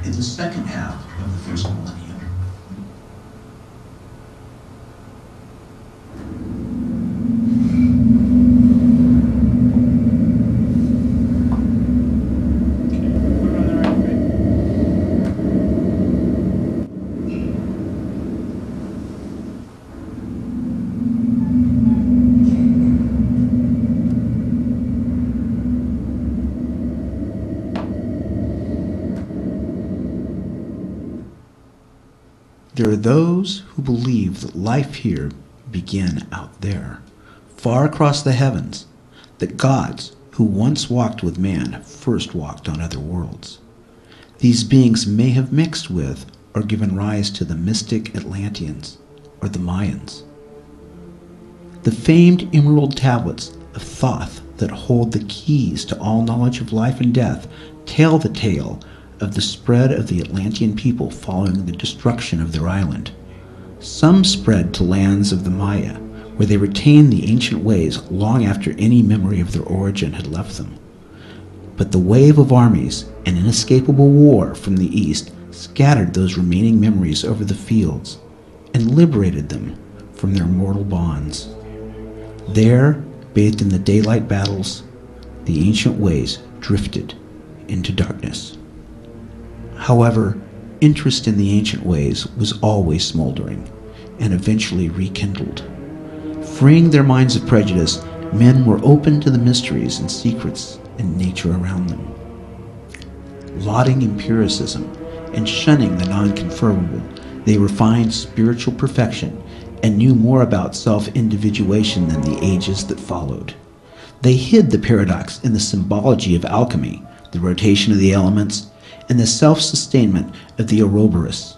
in the second half of the first millennium. There are those who believe that life here began out there, far across the heavens, that gods who once walked with man first walked on other worlds. These beings may have mixed with or given rise to the mystic Atlanteans or the Mayans. The famed emerald tablets of Thoth that hold the keys to all knowledge of life and death tell the tale of the spread of the Atlantean people following the destruction of their island. Some spread to lands of the Maya, where they retained the ancient ways long after any memory of their origin had left them. But the wave of armies and inescapable war from the east scattered those remaining memories over the fields and liberated them from their mortal bonds. There, bathed in the daylight battles, the ancient ways drifted into darkness. However, interest in the ancient ways was always smoldering and eventually rekindled. Freeing their minds of prejudice, men were open to the mysteries and secrets in nature around them. Lauding empiricism and shunning the non-conformable, they refined spiritual perfection and knew more about self-individuation than the ages that followed. They hid the paradox in the symbology of alchemy, the rotation of the elements, and the self-sustainment of the Ouroboros.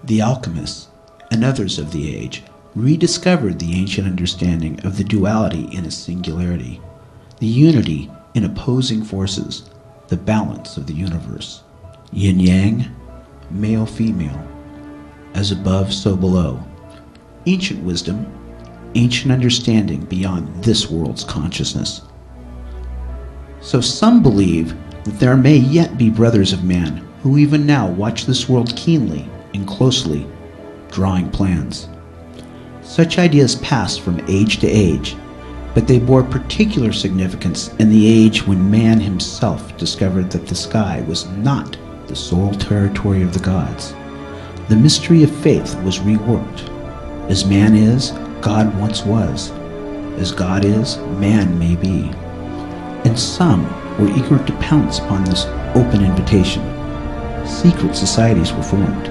The alchemists and others of the age rediscovered the ancient understanding of the duality in its singularity, the unity in opposing forces, the balance of the universe, yin-yang, male-female, as above so below, ancient wisdom, ancient understanding beyond this world's consciousness. So some believe that there may yet be brothers of man who even now watch this world keenly and closely, drawing plans. Such ideas passed from age to age, but they bore particular significance in the age when man himself discovered that the sky was not the sole territory of the gods. The mystery of faith was reworked. As man is, God once was. As God is, man may be. And some were eager to pounce upon this open invitation. Secret societies were formed.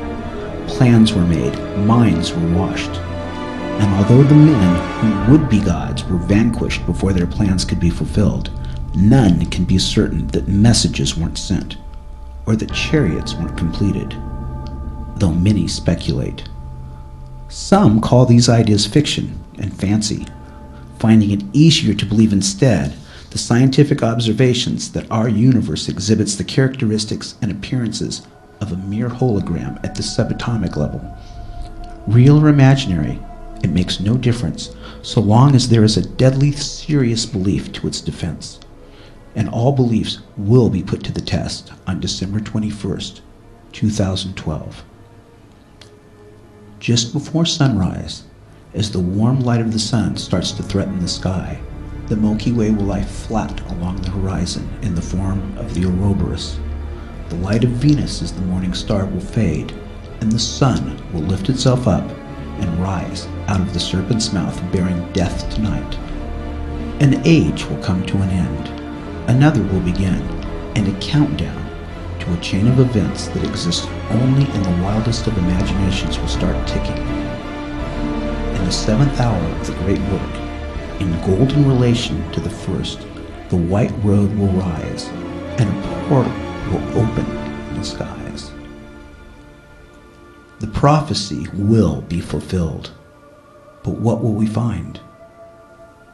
Plans were made. Minds were washed. And although the men who would be gods were vanquished before their plans could be fulfilled, none can be certain that messages weren't sent, or that chariots weren't completed, though many speculate. Some call these ideas fiction and fancy, finding it easier to believe instead the scientific observations that our universe exhibits the characteristics and appearances of a mere hologram at the subatomic level. Real or imaginary, it makes no difference so long as there is a deadly serious belief to its defense. And all beliefs will be put to the test on December 21st, 2012. Just before sunrise, as the warm light of the sun starts to threaten the sky, the Milky Way will lie flat along the horizon in the form of the Ouroboros. The light of Venus as the morning star will fade, and the sun will lift itself up and rise out of the serpent's mouth bearing death tonight. An age will come to an end, another will begin, and a countdown to a chain of events that exists only in the wildest of imaginations will start ticking. In the seventh hour of the great work, in golden relation to the first, the white road will rise, and a portal will open in the skies. The prophecy will be fulfilled, but what will we find?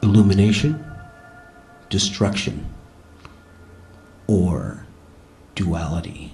Illumination, destruction, or duality?